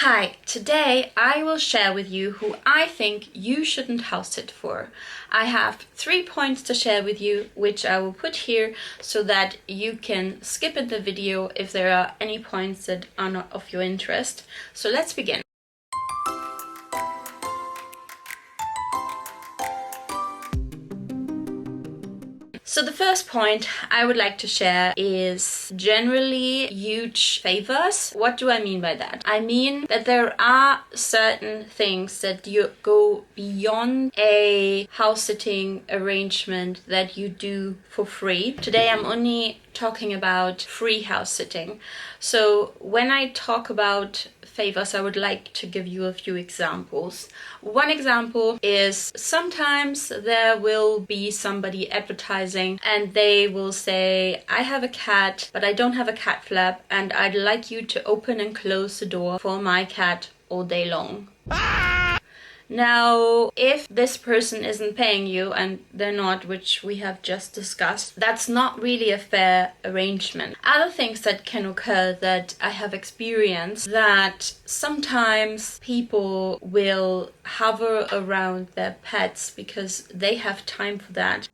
Hi, today I will share with you who I think you shouldn't house sit for. I have 3 points to share with you, which I will put here so that you can skip in the video if there are any points that are not of your interest. So let's begin. So the first point I would like to share is generally huge favors. What do I mean by that? I mean that there are certain things that you go beyond a house sitting arrangement that you do for free. Today I'm only talking about free house sitting. So when I talk about favors, I would like to give you a few examples. One example is sometimes there will be somebody advertising and they will say, I have a cat, but I don't have a cat flap, and I'd like you to open and close the door for my cat all day long. Now, if this person isn't paying you, and they're not, which we have just discussed, that's not really a fair arrangement. Other things that can occur that I have experienced, that sometimes people will hover around their pets because they have time for that.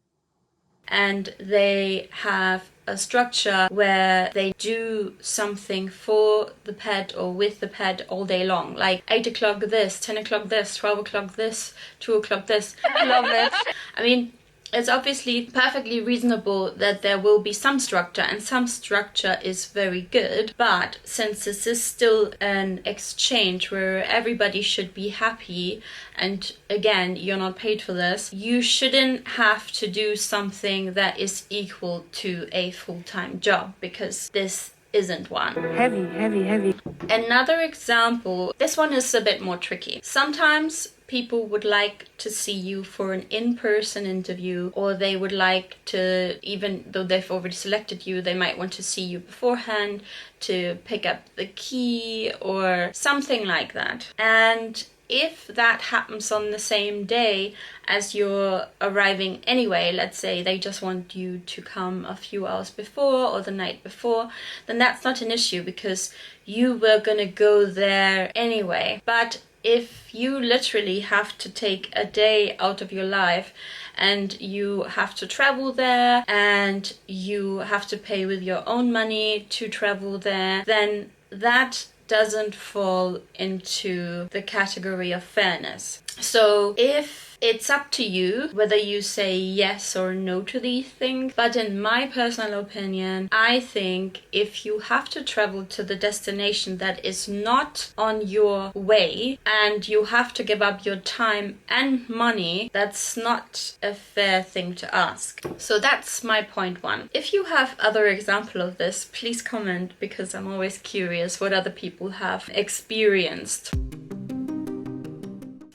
And they have a structure where they do something for the pet or with the pet all day long. Like 8 o'clock this, 10 o'clock this, 12 o'clock this, 2 o'clock this. I love it. I mean, it's obviously perfectly reasonable that there will be some structure, and some structure is very good. But since this is still an exchange where everybody should be happy, and again, you're not paid for this, you shouldn't have to do something that is equal to a full-time job, because this isn't one. Heavy. Another example, this one is a bit more tricky. Sometimes people would like to see you for an in-person interview, or they would like to, even though they've already selected you, they might want to see you beforehand to pick up the key or something like that. And if that happens on the same day as you're arriving anyway, let's say they just want you to come a few hours before or the night before, then that's not an issue because you were gonna go there anyway. But if you literally have to take a day out of your life and you have to travel there and you have to pay with your own money to travel there, then that doesn't fall into the category of fairness. So if it's up to you whether you say yes or no to these things, but in my personal opinion, I think if you have to travel to the destination that is not on your way and you have to give up your time and money, that's not a fair thing to ask. So that's my point one. If you have other example of this, please comment, because I'm always curious what other people have experienced.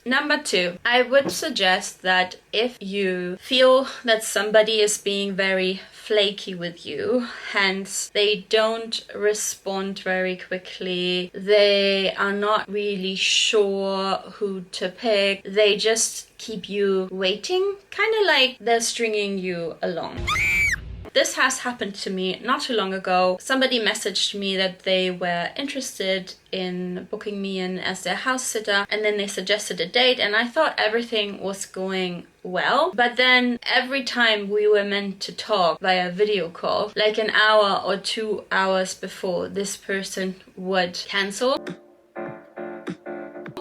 Number 2, I would suggest that if you feel that somebody is being very flaky with you, hence they don't respond very quickly, they are not really sure who to pick, they just keep you waiting, kind of like they're stringing you along. This has happened to me not too long ago. Somebody messaged me that they were interested in booking me in as their house sitter, and then they suggested a date, and I thought everything was going well. But then every time we were meant to talk via video call, like an hour or 2 hours before, this person would cancel.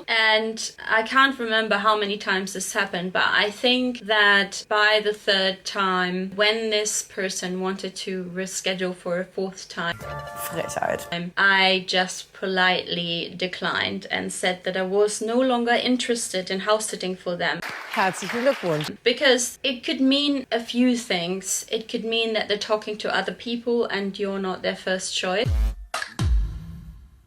And I can't remember how many times this happened, but I think that by the 3rd time, when this person wanted to reschedule for a 4th time, I just politely declined and said that I was no longer interested in house sitting for them. Herzlichen Glückwunsch. Because it could mean a few things. It could mean that they're talking to other people and you're not their first choice.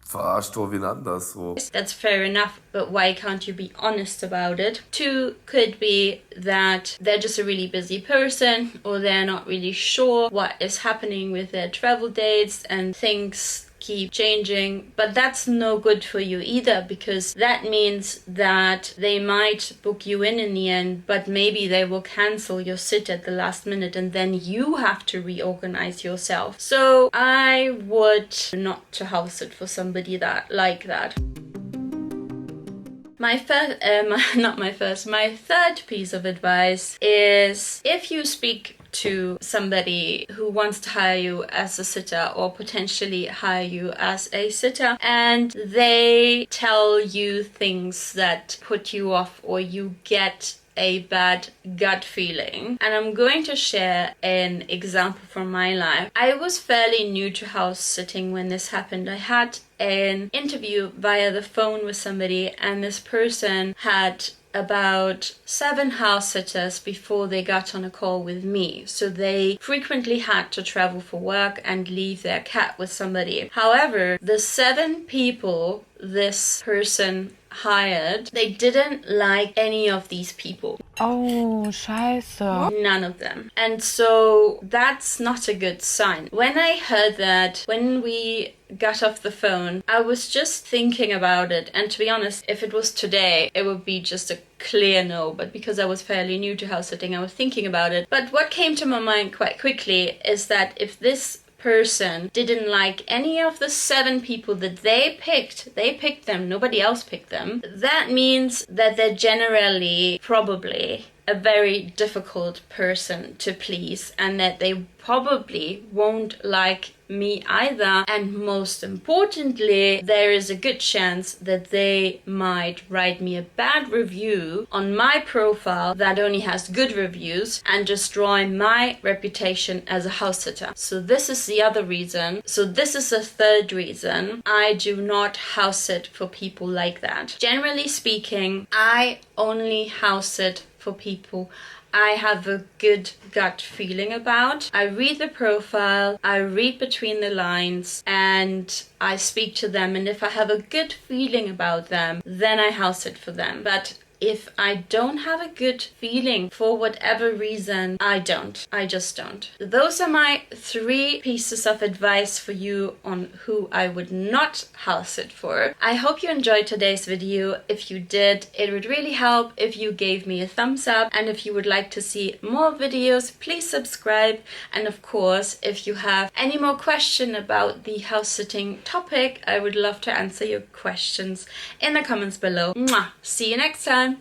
Verarscht doch wen anders so. That's fair enough, but why can't you be honest about it? 2 could be that they're just a really busy person, or they're not really sure what is happening with their travel dates and things keep changing, but that's no good for you either, because that means that they might book you in the end, but maybe they will cancel your sit at the last minute and then you have to reorganize yourself. So I would not to house sit for somebody like that. My third piece of advice is if you speak to somebody who wants to hire you as a sitter or potentially hire you as a sitter and they tell you things that put you off or you get a bad gut feeling. And I'm going to share an example from my life. I was fairly new to house sitting when this happened. I had an interview via the phone with somebody, and this person had about 7 house sitters before they got on a call with me. So they frequently had to travel for work and leave their cat with somebody. However, the 7 people this person hired, they didn't like any of these people. Oh, scheiße. None of them. And so that's not a good sign. When I heard that, when we got off the phone, I was just thinking about it. And to be honest, if it was today, it would be just a clear no. But because I was fairly new to house sitting, I was thinking about it. But what came to my mind quite quickly is that if this person didn't like any of the 7 people that they picked them, nobody else picked them, that means that they're generally probably a very difficult person to please and that they probably won't like me either. And most importantly, there is a good chance that they might write me a bad review on my profile that only has good reviews and destroy my reputation as a house sitter. So this is the other reason. So this is the third reason I do not house sit for people like that. Generally speaking, I only house sit for people I have a good gut feeling about. I read the profile, I read between the lines, and I speak to them. And if I have a good feeling about them, then I house sit for them. But if I don't have a good feeling for whatever reason, I don't. I just don't. Those are my 3 pieces of advice for you on who I would not house sit for. I hope you enjoyed today's video. If you did, it would really help if you gave me a thumbs up. And if you would like to see more videos, please subscribe. And of course, if you have any more question about the house sitting topic, I would love to answer your questions in the comments below. Mwah! See you next time.